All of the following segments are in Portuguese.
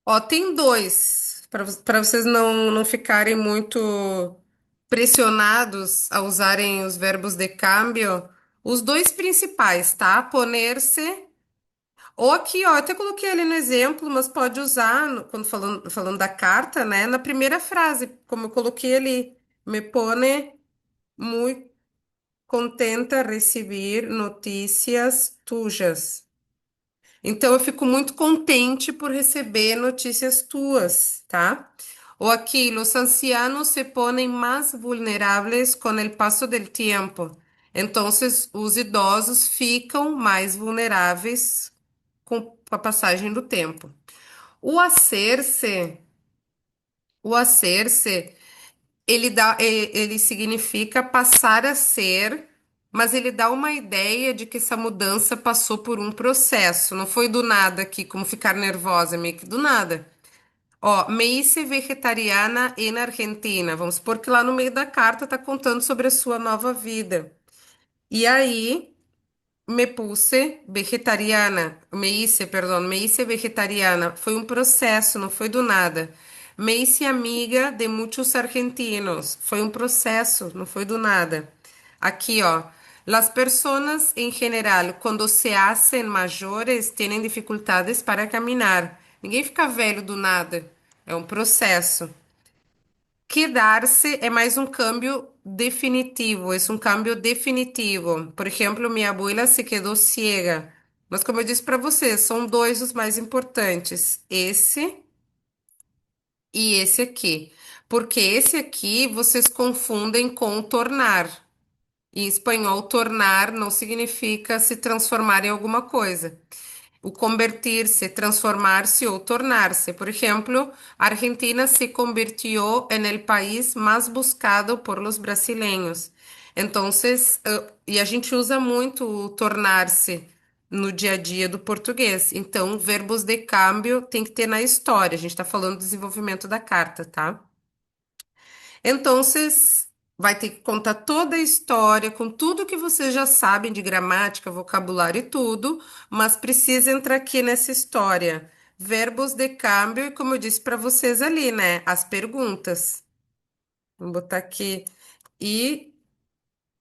Ó, tem dois, para vocês não ficarem muito pressionados a usarem os verbos de cambio. Os dois principais, tá? Ponerse. Ou aqui, ó, eu até coloquei ali no exemplo, mas pode usar quando falando da carta, né? Na primeira frase, como eu coloquei ali, me pone muito contenta receber notícias tuas. Então, eu fico muito contente por receber notícias tuas, tá? Ou aqui, los ancianos se ponen más vulnerables con el paso del tiempo. Então, os idosos ficam mais vulneráveis com a passagem do tempo. O hacer-se, o hacer-se, ele significa passar a ser, mas ele dá uma ideia de que essa mudança passou por um processo, não foi do nada aqui, como ficar nervosa, meio que do nada. Ó, me hice vegetariana na Argentina. Vamos supor que lá no meio da carta tá contando sobre a sua nova vida. E aí, me puse vegetariana, me hice vegetariana. Foi um processo, não foi do nada. Me hice amiga de muitos argentinos. Foi um processo, não foi do nada. Aqui, ó. Las personas en general, cuando se hacen mayores, tienen dificultades para caminar. Ninguém fica velho do nada. É um processo. Quedar-se é mais um câmbio definitivo, é um câmbio definitivo. Por exemplo, minha abuela se quedou cega. Mas como eu disse para você, são dois os mais importantes, esse e esse aqui. Porque esse aqui vocês confundem com tornar. Em espanhol, tornar não significa se transformar em alguma coisa. O convertir-se, transformar-se ou tornar-se. Por exemplo, a Argentina se convirtió en el país más buscado por los brasileños. Então, e a gente usa muito o tornar-se no dia a dia do português. Então, verbos de câmbio tem que ter na história. A gente está falando do desenvolvimento da carta, tá? Então, vai ter que contar toda a história, com tudo que vocês já sabem de gramática, vocabulário e tudo, mas precisa entrar aqui nessa história. Verbos de câmbio, e como eu disse para vocês ali, né? As perguntas. Vamos botar aqui. E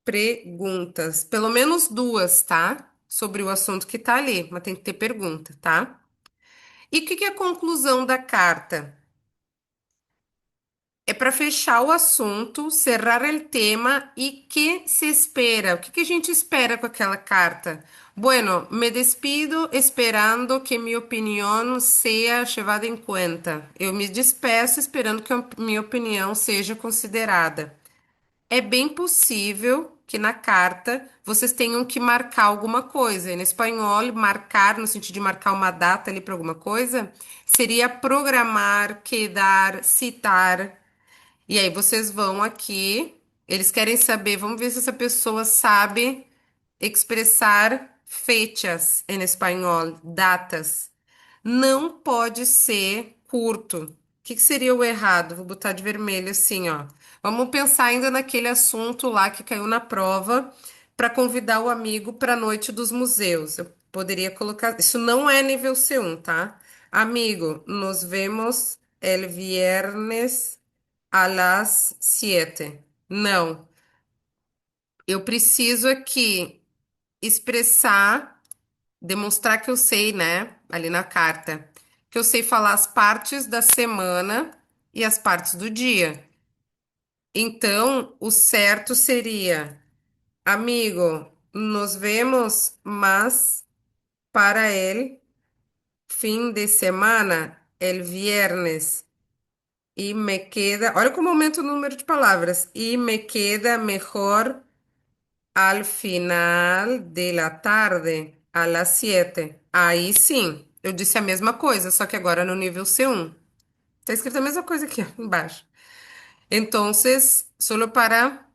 perguntas. Pelo menos duas, tá? Sobre o assunto que tá ali, mas tem que ter pergunta, tá? E o que que é a conclusão da carta? É para fechar o assunto, cerrar o tema e que se espera. O que que a gente espera com aquela carta? Bueno, me despido esperando que minha opinião seja levada em conta. Eu me despeço esperando que a minha opinião seja considerada. É bem possível que na carta vocês tenham que marcar alguma coisa. E no espanhol, marcar, no sentido de marcar uma data ali para alguma coisa, seria programar, quedar, citar. E aí vocês vão aqui, eles querem saber, vamos ver se essa pessoa sabe expressar fechas em espanhol, datas. Não pode ser curto. O que que seria o errado? Vou botar de vermelho assim, ó. Vamos pensar ainda naquele assunto lá que caiu na prova para convidar o amigo para a noite dos museus. Eu poderia colocar. Isso não é nível C1, tá? Amigo, nos vemos el viernes a las 7. Não, eu preciso aqui expressar, demonstrar que eu sei, né? Ali na carta, que eu sei falar as partes da semana e as partes do dia. Então, o certo seria, amigo, nos vemos, mas para el fin de semana, el viernes. E me queda, olha como aumenta o número de palavras. E me queda melhor al final de la tarde, a las 7. Aí sim, eu disse a mesma coisa, só que agora no nível C1. Tá escrito a mesma coisa aqui, ó, embaixo. Entonces, solo para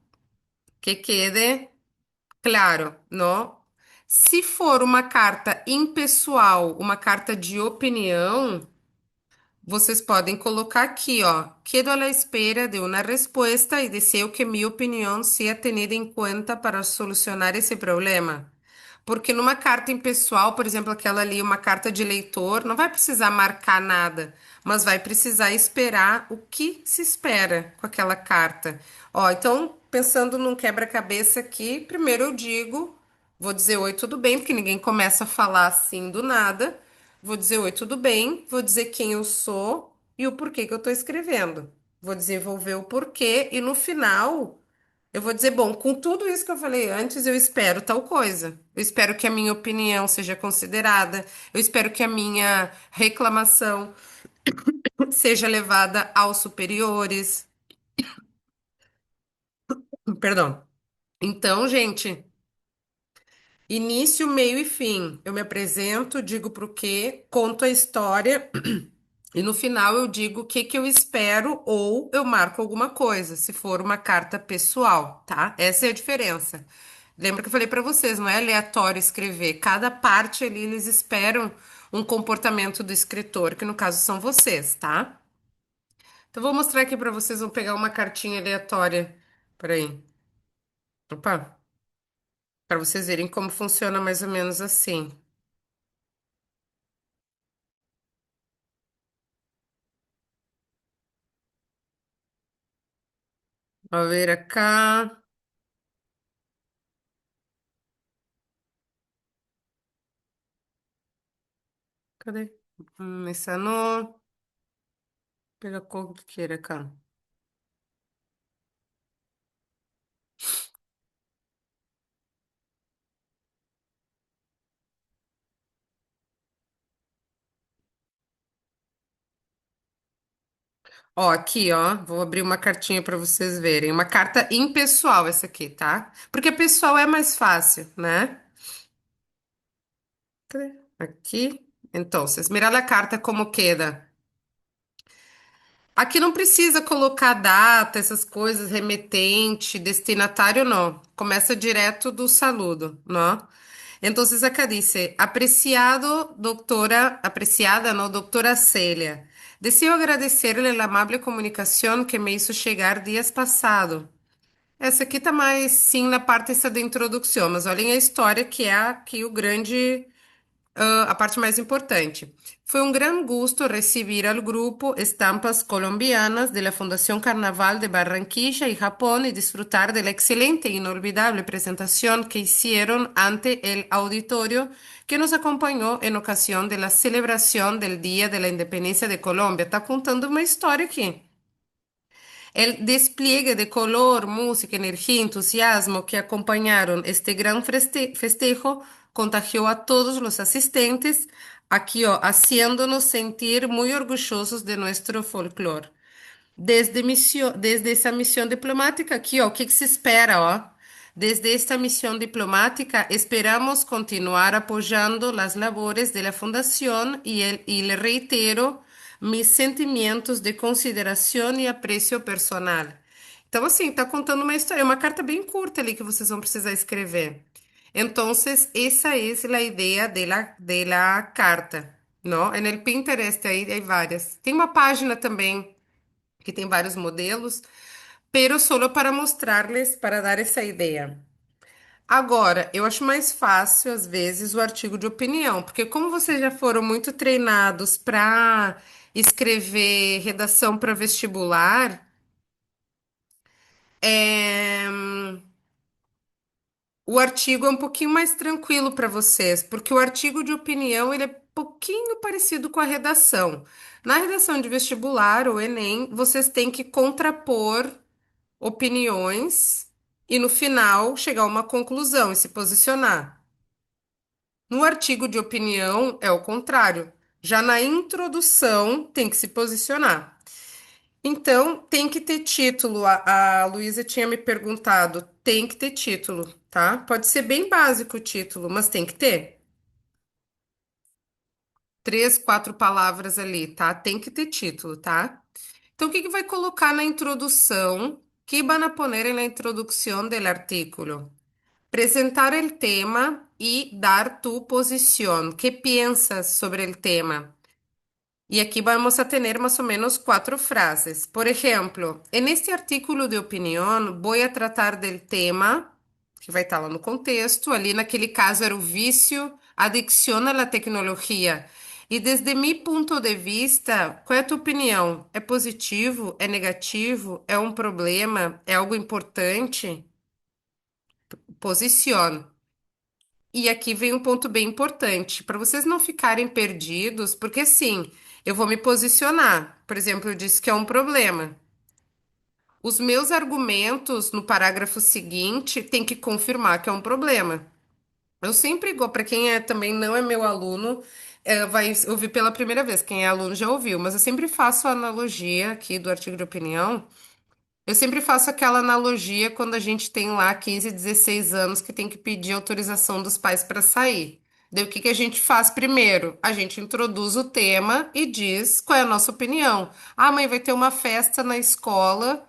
que quede claro, não? Se for uma carta impessoal, uma carta de opinião, vocês podem colocar aqui, ó. Quedo à espera de uma resposta e desejo que minha opinião seja tenida em conta para solucionar esse problema. Porque numa carta impessoal, por exemplo, aquela ali, uma carta de leitor, não vai precisar marcar nada, mas vai precisar esperar o que se espera com aquela carta. Ó, então, pensando num quebra-cabeça aqui, primeiro eu digo, vou dizer oi, tudo bem, porque ninguém começa a falar assim do nada. Vou dizer oi, tudo bem, vou dizer quem eu sou e o porquê que eu tô escrevendo. Vou desenvolver o porquê e no final eu vou dizer, bom, com tudo isso que eu falei antes, eu espero tal coisa. Eu espero que a minha opinião seja considerada. Eu espero que a minha reclamação seja levada aos superiores. Perdão. Então, gente, início, meio e fim. Eu me apresento, digo pro quê, conto a história e no final eu digo o que que eu espero ou eu marco alguma coisa, se for uma carta pessoal, tá? Essa é a diferença. Lembra que eu falei pra vocês, não é aleatório escrever. Cada parte ali eles esperam um comportamento do escritor, que no caso são vocês, tá? Então vou mostrar aqui pra vocês, vou pegar uma cartinha aleatória. Peraí. Opa, para vocês verem como funciona mais ou menos assim. Vou ver cá. Cadê? Essa não. Pega qual que queira cá. Ó, aqui, ó, vou abrir uma cartinha para vocês verem. Uma carta impessoal essa aqui, tá? Porque pessoal é mais fácil, né? Cadê? Aqui. Então, mira a carta como queda. Aqui não precisa colocar data, essas coisas, remetente, destinatário, não. Começa direto do saludo, não? Entonces acá dice, apreciado doctora, apreciada, ¿no? Doctora Celia, deseo agradecerle la amable comunicación que me hizo llegar días pasado. Essa aqui tá mais sim na parte essa da introdução, mas olhem a história que é aqui o grande, a parte mais importante. Foi um gran gusto recibir al grupo Estampas Colombianas de la Fundación Carnaval de Barranquilla y Japón y disfrutar de la excelente e inolvidable presentación que hicieron ante el auditorio que nos acompañó en ocasión de la celebración del Día de la Independencia de Colombia. Tá contando uma história aqui. El despliegue de color, música, energía y entusiasmo que acompañaron este gran festejo contagió a todos los asistentes, aquí haciéndonos sentir muy orgullosos de nuestro folclore. Desde essa missão diplomática, aqui, ó, o que que se espera, ó? Desde esta missão diplomática, esperamos continuar apoyando las labores de la Fundación y le reitero mis sentimientos de consideração e aprecio personal. Então, assim, tá contando uma história, uma carta bem curta ali que vocês vão precisar escrever. Entonces, esa es la idea de la carta, ¿no? En el Pinterest hay várias. Tem uma página também que tem vários modelos, pero solo para mostrarles, para dar essa ideia. Agora, eu acho mais fácil, às vezes, o artigo de opinião, porque como vocês já foram muito treinados para escrever redação para vestibular, é, o artigo é um pouquinho mais tranquilo para vocês, porque o artigo de opinião ele é pouquinho parecido com a redação. Na redação de vestibular, ou Enem, vocês têm que contrapor opiniões e no final chegar a uma conclusão e se posicionar. No artigo de opinião é o contrário. Já na introdução tem que se posicionar. Então, tem que ter título. A Luísa tinha me perguntado, tem que ter título, tá? Pode ser bem básico o título, mas tem que ter. Três, quatro palavras ali, tá? Tem que ter título, tá? Então, o que que vai colocar na introdução? Que van a poner en la introducción del artículo? Presentar el tema y dar tu posición. ¿Qué piensas sobre el tema? Y aquí vamos a tener más o menos cuatro frases. Por ejemplo, en este artículo de opinión voy a tratar del tema. que vai estar lá no contexto. Ali, naquele caso, era o vício, adicción a la tecnologia. E desde mi ponto de vista, qual é a tua opinião? É positivo? É negativo? É um problema? É algo importante? Posiciono. E aqui vem um ponto bem importante, para vocês não ficarem perdidos, porque sim, eu vou me posicionar. Por exemplo, eu disse que é um problema. Os meus argumentos no parágrafo seguinte têm que confirmar que é um problema. Eu sempre, para quem também não é meu aluno, vai ouvir pela primeira vez. Quem é aluno já ouviu, mas eu sempre faço a analogia aqui do artigo de opinião. Eu sempre faço aquela analogia quando a gente tem lá 15, 16 anos que tem que pedir autorização dos pais para sair. Daí o que que a gente faz primeiro? A gente introduz o tema e diz qual é a nossa opinião. Ah, mãe, vai ter uma festa na escola,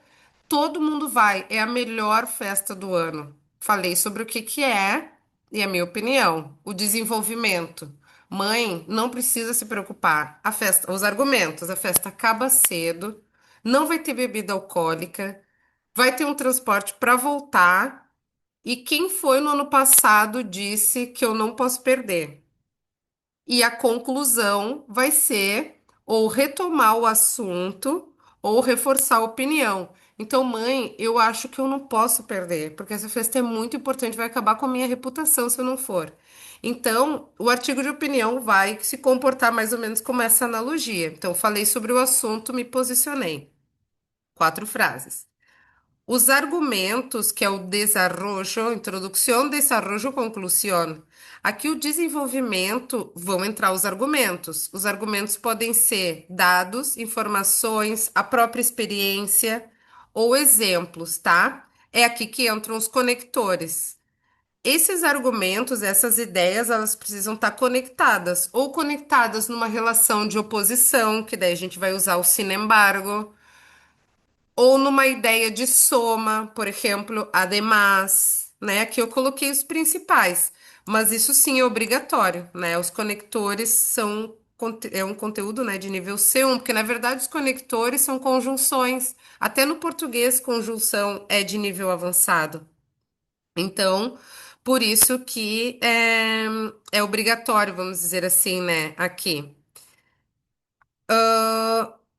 todo mundo vai, é a melhor festa do ano. Falei sobre o que que é e a minha opinião. O desenvolvimento. Mãe, não precisa se preocupar. A festa, os argumentos, a festa acaba cedo, não vai ter bebida alcoólica, vai ter um transporte para voltar. E quem foi no ano passado disse que eu não posso perder. E a conclusão vai ser ou retomar o assunto ou reforçar a opinião. Então, mãe, eu acho que eu não posso perder, porque essa festa é muito importante, vai acabar com a minha reputação se eu não for. Então, o artigo de opinião vai se comportar mais ou menos como essa analogia. Então, falei sobre o assunto, me posicionei. 4 frases. Os argumentos, que é o desarrollo, introdução, desarrollo, conclusão. Aqui o desenvolvimento vão entrar os argumentos. Os argumentos podem ser dados, informações, a própria experiência ou exemplos, tá? É aqui que entram os conectores. Esses argumentos, essas ideias, elas precisam estar conectadas, ou conectadas numa relação de oposição, que daí a gente vai usar o sin embargo, ou numa ideia de soma, por exemplo, además, né? Que eu coloquei os principais, mas isso sim é obrigatório, né? Os conectores são é um conteúdo, né, de nível C1, porque na verdade os conectores são conjunções. Até no português, conjunção é de nível avançado. Então, por isso que é obrigatório, vamos dizer assim, né, aqui.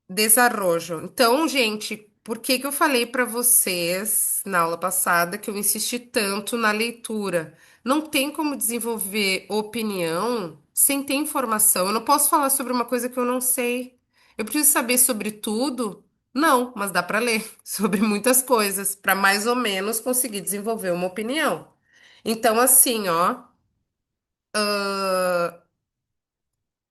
Desarrojo. Então, gente, por que que eu falei para vocês na aula passada que eu insisti tanto na leitura? Não tem como desenvolver opinião sem ter informação. Eu não posso falar sobre uma coisa que eu não sei. Eu preciso saber sobre tudo? Não, mas dá para ler sobre muitas coisas para mais ou menos conseguir desenvolver uma opinião. Então, assim, ó,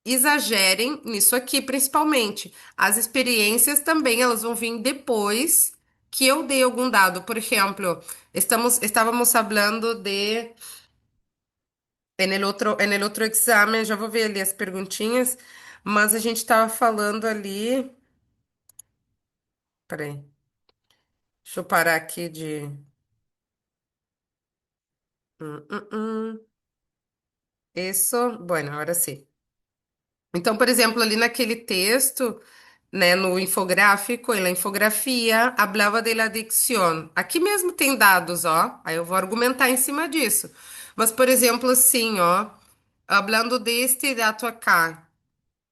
exagerem nisso aqui, principalmente. As experiências também, elas vão vir depois que eu dei algum dado. Por exemplo, estávamos falando de, en el otro examen, já vou ver ali as perguntinhas, mas a gente estava falando ali, peraí, deixa eu parar aqui de, hum. Isso, bueno, agora sim. Então, por exemplo, ali naquele texto, né, no infográfico, na infografia, hablava de la adicción. Aqui mesmo tem dados, ó. Aí eu vou argumentar em cima disso. Mas, por exemplo, assim, ó, hablando de este dato acá.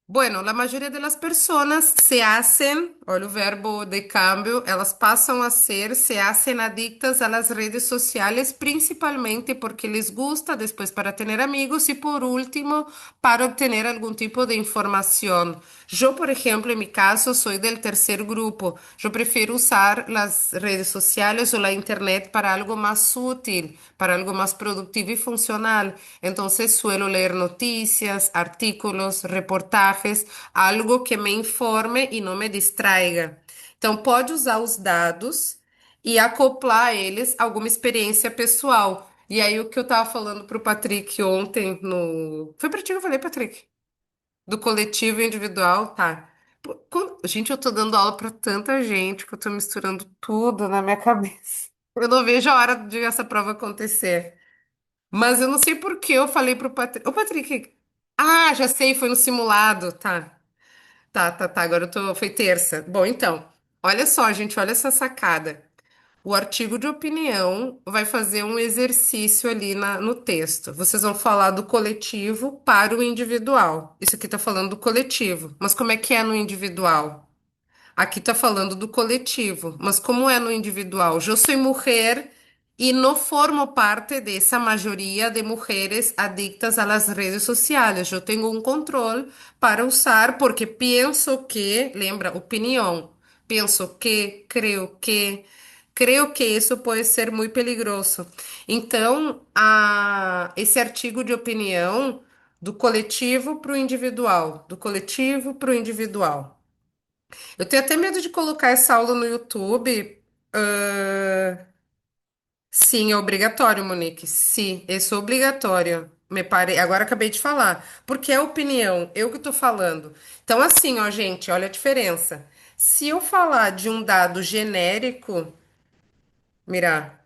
Bueno, la mayoría de las personas se hacen, olha o verbo de cambio, elas passam a ser, se hacen adictas a las redes sociales, principalmente porque les gusta, después para tener amigos y por último, para obtener algún tipo de información. Yo, por ejemplo, en mi caso, soy del tercer grupo. Yo prefiero usar las redes sociales o la internet para algo más útil, para algo más productivo y funcional. Entonces suelo leer noticias, artículos, reportajes, algo que me informe e não me distraiga. Então, pode usar os dados e acoplar a eles a alguma experiência pessoal. E aí, o que eu tava falando pro Patrick ontem no. Foi pra ti que eu falei, Patrick? Do coletivo e individual, tá. Pô, gente, eu tô dando aula pra tanta gente que eu tô misturando tudo na minha cabeça. Eu não vejo a hora de essa prova acontecer. Mas eu não sei por que eu falei pro Patrick. Ô, Patrick. Ah, já sei, foi no simulado. Tá. Tá. Agora eu tô. Foi terça. Bom, então. Olha só, gente, olha essa sacada. O artigo de opinião vai fazer um exercício ali no texto. Vocês vão falar do coletivo para o individual. Isso aqui está falando do coletivo, mas como é que é no individual? Aqui está falando do coletivo, mas como é no individual? Eu sou mulher e não formo parte dessa maioria de mulheres adictas às redes sociais. Eu tenho um controle para usar porque penso que, lembra, opinião, penso que, creio que isso pode ser muito perigoso. Então, esse artigo de opinião do coletivo para o individual, do coletivo para o individual. Eu tenho até medo de colocar essa aula no YouTube. Sim, é obrigatório, Monique. Sim, isso é obrigatório. Me pare... Agora acabei de falar. Porque é opinião, eu que tô falando. Então, assim, ó, gente, olha a diferença. Se eu falar de um dado genérico, mira.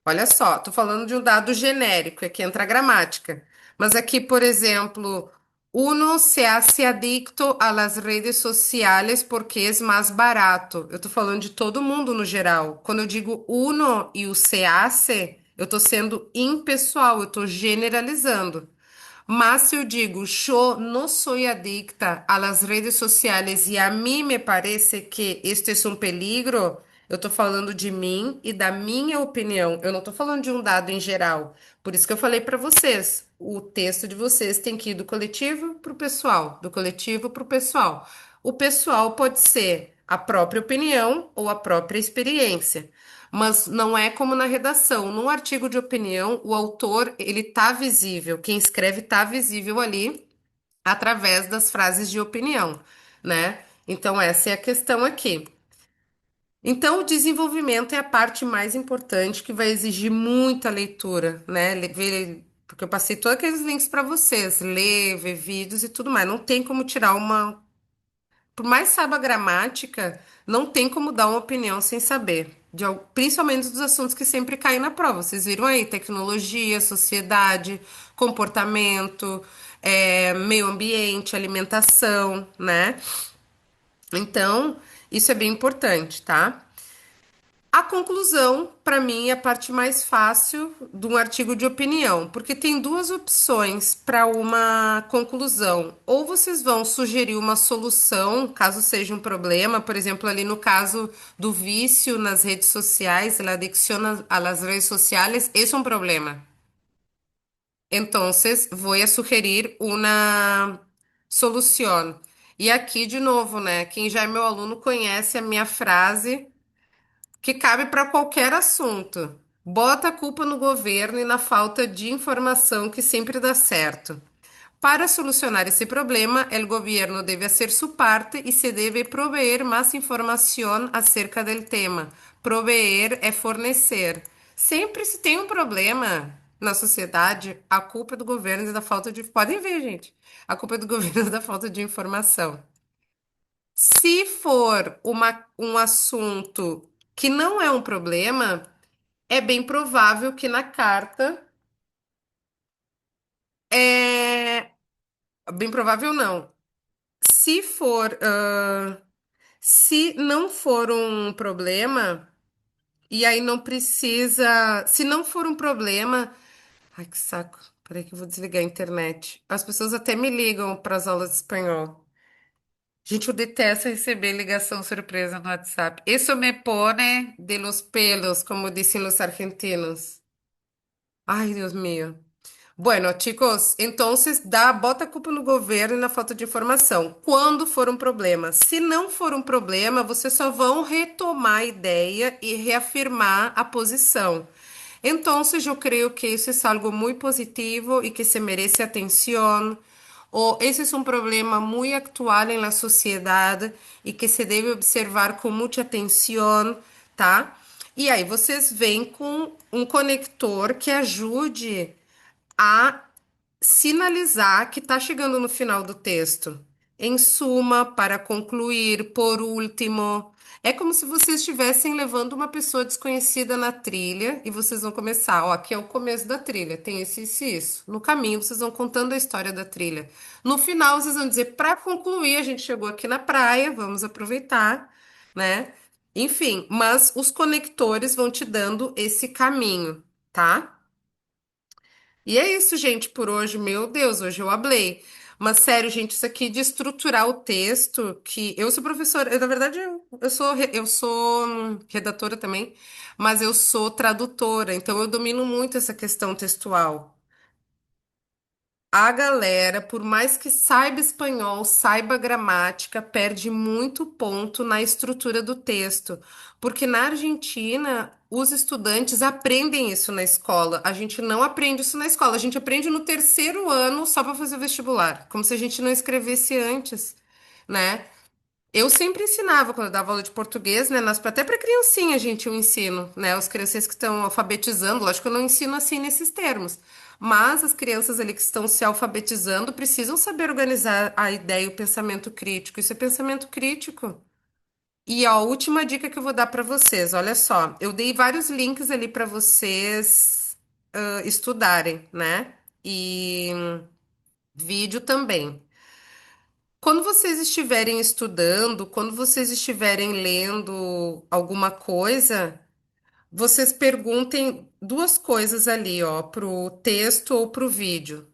Olha só, tô falando de um dado genérico, aqui entra a gramática. Mas aqui, por exemplo, uno se hace adicto a las redes sociales porque es más barato. Eu tô falando de todo mundo no geral. Quando eu digo uno e o se hace, eu tô sendo impessoal, eu tô generalizando. Mas se eu digo, yo no soy adicta a las redes sociales y a mí me parece que este es un peligro, eu tô falando de mim e da minha opinião. Eu não tô falando de um dado em geral. Por isso que eu falei para vocês, o texto de vocês tem que ir do coletivo para o pessoal, do coletivo para o pessoal. O pessoal pode ser a própria opinião ou a própria experiência. Mas não é como na redação. No artigo de opinião, o autor, ele tá visível, quem escreve tá visível ali através das frases de opinião, né? Então essa é a questão aqui. Então o desenvolvimento é a parte mais importante que vai exigir muita leitura, né? Porque eu passei todos aqueles links para vocês, ler, ver vídeos e tudo mais. Não tem como tirar uma por mais saiba gramática, não tem como dar uma opinião sem saber. Principalmente dos assuntos que sempre caem na prova. Vocês viram aí, tecnologia, sociedade, comportamento, meio ambiente, alimentação, né? Então, isso é bem importante, tá? A conclusão, para mim, é a parte mais fácil de um artigo de opinião, porque tem duas opções para uma conclusão. Ou vocês vão sugerir uma solução, caso seja um problema, por exemplo, ali no caso do vício nas redes sociais, a adicción a las redes sociales, esse é um problema. Entonces, voy a sugerir una solución. E aqui, de novo, né? Quem já é meu aluno conhece a minha frase que cabe para qualquer assunto. Bota a culpa no governo e na falta de informação que sempre dá certo. Para solucionar esse problema, o governo deve hacer su parte e se deve proveer mais informação acerca del tema. Proveer é fornecer. Sempre se tem um problema na sociedade, a culpa é do governo e da falta de. Podem ver, gente. A culpa é do governo e da falta de informação. Se for um assunto que não é um problema, é bem provável que na carta é bem provável não. Se for, se não for um problema, e aí não precisa, se não for um problema, ai que saco. Peraí que eu vou desligar a internet. As pessoas até me ligam para as aulas de espanhol. Gente, eu detesto receber ligação surpresa no WhatsApp. Isso me pone de los pelos, como dizem os argentinos. Ai, Deus mío. Bueno, chicos, entonces bota a culpa no governo e na falta de informação. Quando for um problema. Se não for um problema, vocês só vão retomar a ideia e reafirmar a posição. Então, eu creio que isso é algo muito positivo e que se merece atenção. Ou esse é um problema muito atual na sociedade e que se deve observar com muita atenção, tá? E aí vocês vêm com um conector que ajude a sinalizar que está chegando no final do texto. Em suma, para concluir, por último. É como se vocês estivessem levando uma pessoa desconhecida na trilha e vocês vão começar. Ó, aqui é o começo da trilha, tem isso e isso. No caminho, vocês vão contando a história da trilha. No final, vocês vão dizer: para concluir, a gente chegou aqui na praia, vamos aproveitar, né? Enfim, mas os conectores vão te dando esse caminho, tá? E é isso, gente, por hoje. Meu Deus, hoje eu hablei. Mas sério, gente, isso aqui de estruturar o texto, que eu sou professora, na verdade eu sou redatora também, mas eu sou tradutora, então eu domino muito essa questão textual. A galera, por mais que saiba espanhol, saiba gramática, perde muito ponto na estrutura do texto, porque na Argentina os estudantes aprendem isso na escola. A gente não aprende isso na escola, a gente aprende no terceiro ano só para fazer o vestibular, como se a gente não escrevesse antes, né? Eu sempre ensinava quando eu dava aula de português, né? Até para criancinha, gente, eu ensino, né? Os crianças que estão alfabetizando, lógico que eu não ensino assim nesses termos, mas as crianças ali que estão se alfabetizando precisam saber organizar a ideia e o pensamento crítico. Isso é pensamento crítico. E ó, a última dica que eu vou dar para vocês, olha só, eu dei vários links ali para vocês estudarem, né? E vídeo também. Quando vocês estiverem estudando, quando vocês estiverem lendo alguma coisa, vocês perguntem duas coisas ali, ó, pro texto ou pro vídeo.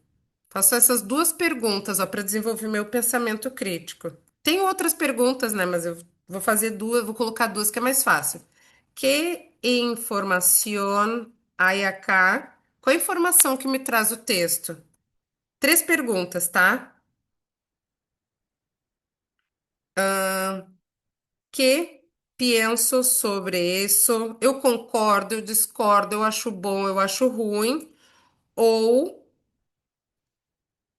Faço essas duas perguntas, ó, para desenvolver meu pensamento crítico. Tem outras perguntas, né, mas eu vou fazer duas, vou colocar duas que é mais fácil. Que informação hay acá? Qual a informação que me traz o texto? Três perguntas, tá? Que penso sobre isso? Eu concordo, eu discordo, eu acho bom, eu acho ruim, ou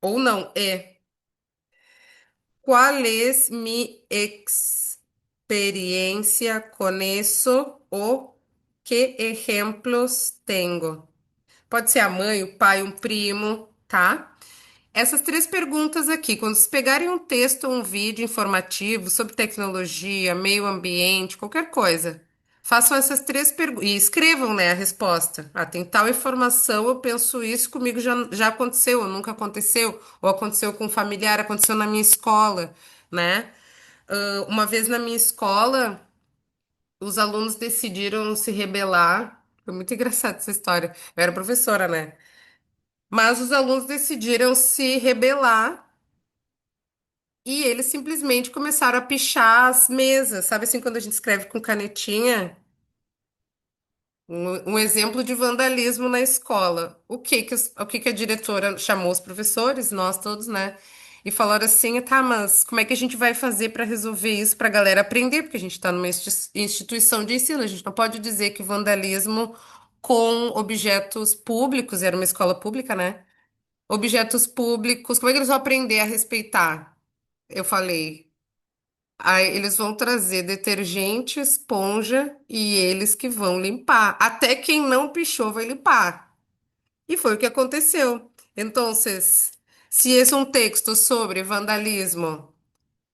ou não, é. Qual es mi experiencia con eso? O que exemplos tenho? Pode ser a mãe, o pai, um primo, tá? Essas três perguntas aqui, quando vocês pegarem um texto ou um vídeo informativo sobre tecnologia, meio ambiente, qualquer coisa, façam essas três perguntas e escrevam, né, a resposta. Ah, tem tal informação, eu penso isso, comigo já aconteceu, ou nunca aconteceu, ou aconteceu com um familiar, aconteceu na minha escola, né? Uma vez na minha escola, os alunos decidiram se rebelar. Foi muito engraçada essa história. Eu era professora, né? Mas os alunos decidiram se rebelar e eles simplesmente começaram a pichar as mesas. Sabe assim, quando a gente escreve com canetinha? Um exemplo de vandalismo na escola. O que que a diretora chamou os professores, nós todos, né? E falaram assim, tá, mas como é que a gente vai fazer para resolver isso para a galera aprender? Porque a gente está numa instituição de ensino, a gente não pode dizer que vandalismo com objetos públicos, era uma escola pública, né? Objetos públicos, como é que eles vão aprender a respeitar? Eu falei. Aí eles vão trazer detergente, esponja e eles que vão limpar. Até quem não pichou vai limpar. E foi o que aconteceu. Então, se esse é um texto sobre vandalismo,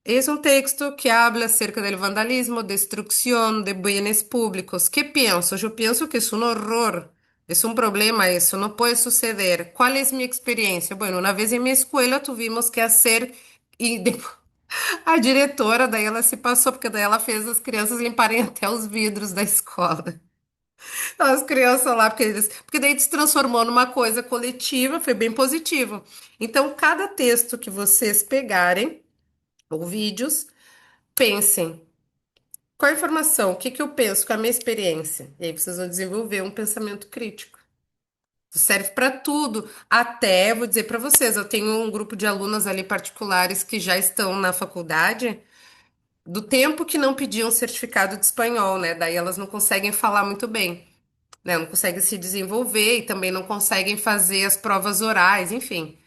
esse é um texto que habla acerca del vandalismo, destrucción de bienes públicos. ¿Qué pienso? Yo pienso que es un horror. Es un problema eso, no puede suceder. ¿Cuál es mi experiencia? Bueno, una vez en mi escuela tuvimos que hacer y a diretora, daí ela se passou, porque daí ela fez as crianças limparem até os vidros da escola. As crianças lá, porque daí se transformou numa coisa coletiva, foi bem positivo. Então, cada texto que vocês pegarem, ou vídeos, pensem, qual a informação? O que que eu penso com a minha experiência? E aí vocês vão desenvolver um pensamento crítico. Isso serve para tudo. Até, vou dizer para vocês, eu tenho um grupo de alunas ali particulares que já estão na faculdade. Do tempo que não pediam certificado de espanhol, né? Daí elas não conseguem falar muito bem, né? Não conseguem se desenvolver e também não conseguem fazer as provas orais, enfim.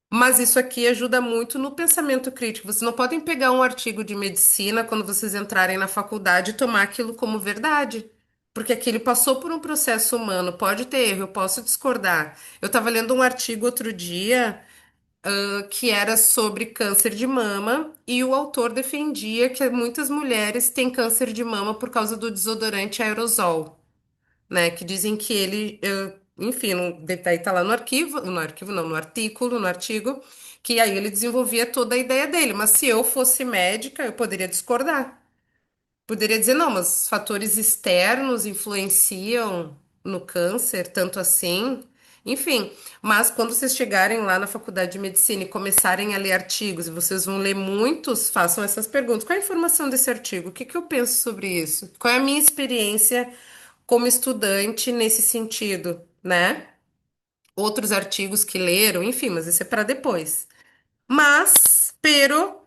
Mas isso aqui ajuda muito no pensamento crítico. Vocês não podem pegar um artigo de medicina quando vocês entrarem na faculdade e tomar aquilo como verdade. Porque aquele passou por um processo humano, pode ter erro, eu posso discordar. Eu estava lendo um artigo outro dia que era sobre câncer de mama, e o autor defendia que muitas mulheres têm câncer de mama por causa do desodorante aerosol, né? Que dizem que ele, enfim, daí tá lá no arquivo não, no artículo, no artigo, que aí ele desenvolvia toda a ideia dele, mas se eu fosse médica, eu poderia discordar. Poderia dizer, não, mas os fatores externos influenciam no câncer, tanto assim. Enfim, mas quando vocês chegarem lá na faculdade de medicina e começarem a ler artigos, e vocês vão ler muitos, façam essas perguntas. Qual é a informação desse artigo? O que que eu penso sobre isso? Qual é a minha experiência como estudante nesse sentido, né? Outros artigos que leram, enfim, mas isso é para depois. Pero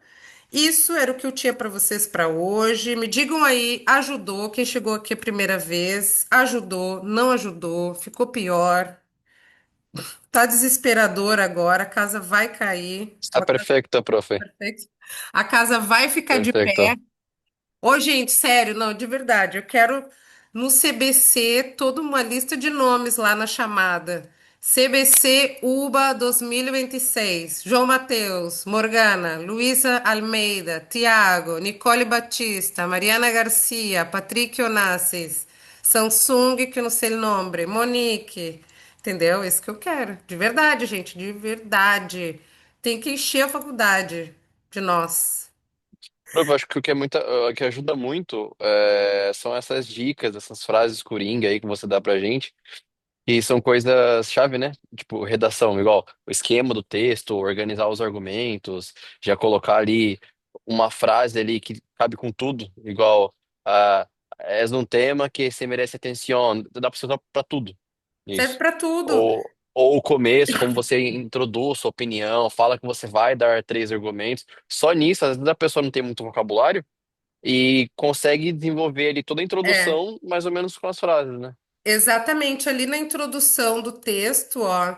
isso era o que eu tinha para vocês para hoje. Me digam aí, ajudou? Quem chegou aqui a primeira vez? Ajudou? Não ajudou? Ficou pior? Tá desesperador agora? A casa vai cair? Está perfecto, profe. A casa vai ficar de pé? Perfecto. Ô, gente, sério, não, de verdade, eu quero no CBC toda uma lista de nomes lá na chamada. CBC UBA 2026. João Mateus, Morgana, Luísa Almeida, Tiago, Nicole Batista, Mariana Garcia, Patrick Onassis, Samsung, que eu não sei o nome, Monique. Entendeu? Isso que eu quero. De verdade, gente, de verdade. Tem que encher a faculdade de nós. Prof, eu acho que o que é muita, que ajuda muito são essas dicas, essas frases coringa aí que você dá pra gente. E são coisas-chave, né? Tipo, redação, igual o esquema do texto, organizar os argumentos, já colocar ali uma frase ali que cabe com tudo, igual és um tema que se merece atenção, dá pra você usar pra tudo, Serve isso. para tudo. Ou o começo, como você introduz sua opinião, fala que você vai dar três argumentos. Só nisso, às vezes a pessoa não tem muito vocabulário e consegue desenvolver ali toda a É, introdução, mais ou menos com as frases, né? exatamente ali na introdução do texto, ó,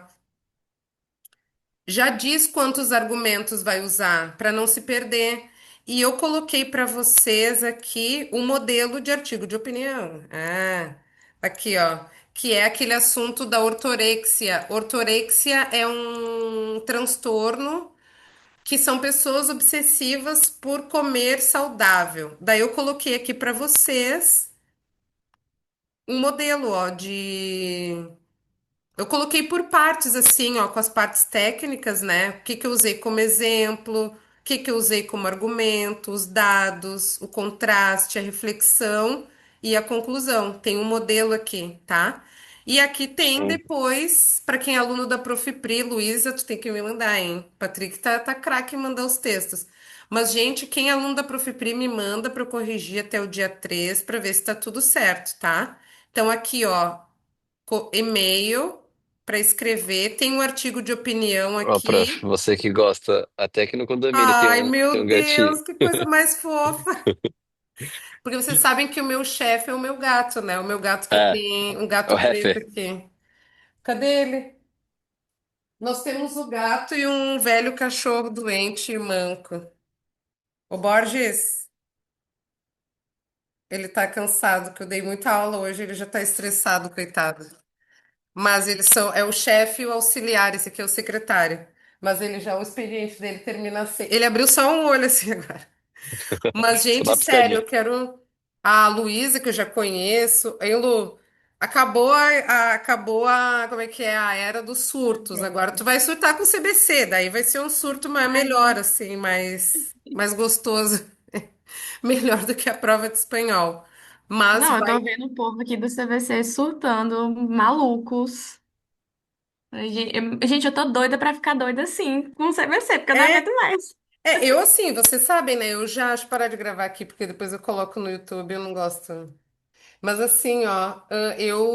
já diz quantos argumentos vai usar para não se perder. E eu coloquei para vocês aqui o modelo de artigo de opinião. Ah, aqui, ó, que é aquele assunto da ortorexia. Ortorexia é um transtorno que são pessoas obsessivas por comer saudável. Daí eu coloquei aqui para vocês um modelo, ó, de eu coloquei por partes, assim, ó, com as partes técnicas, né? O que que eu usei como exemplo, o que que eu usei como argumento, os dados, o contraste, a reflexão e a conclusão. Tem um modelo aqui, tá? E aqui tem Sim. depois, para quem é aluno da Profipri, Luísa, tu tem que me mandar, hein? Patrick tá craque em mandar os textos. Mas, gente, quem é aluno da Profipri me manda para eu corrigir até o dia 3 para ver se tá tudo certo, tá? Então, aqui, ó e-mail para escrever. Tem um artigo de opinião Ó, prof, aqui. você que gosta, até que no condomínio Ai, tem meu um gatinho. Deus, que coisa mais fofa. Porque vocês sabem que o meu chefe é o meu gato, né? O meu gato que É, tem um o gato preto Heffer. aqui. Cadê ele? Nós temos o gato e um velho cachorro doente e manco. O Borges, ele tá cansado, que eu dei muita aula hoje, ele já tá estressado, coitado. Mas eles são, é o chefe e o auxiliar, esse aqui é o secretário. Mas ele já, o expediente dele termina assim. Ele abriu só um olho assim agora. Mas, Só gente, dá uma sério, piscadinha. eu quero a Luísa, que eu já conheço. Aí, Lu, como é que é? A era dos surtos. Agora tu vai surtar com o CBC, daí vai ser um surto Ai, melhor, assim, mais gostoso. Melhor do que a prova de espanhol. Mas não, eu vai. tô vendo o povo aqui do CVC surtando, malucos. Gente, eu tô doida pra ficar doida assim com o CVC, porque eu não É, aguento mais. eu assim, vocês sabem, né? Eu já acho parar de gravar aqui, porque depois eu coloco no YouTube, eu não gosto. Mas assim, ó, eu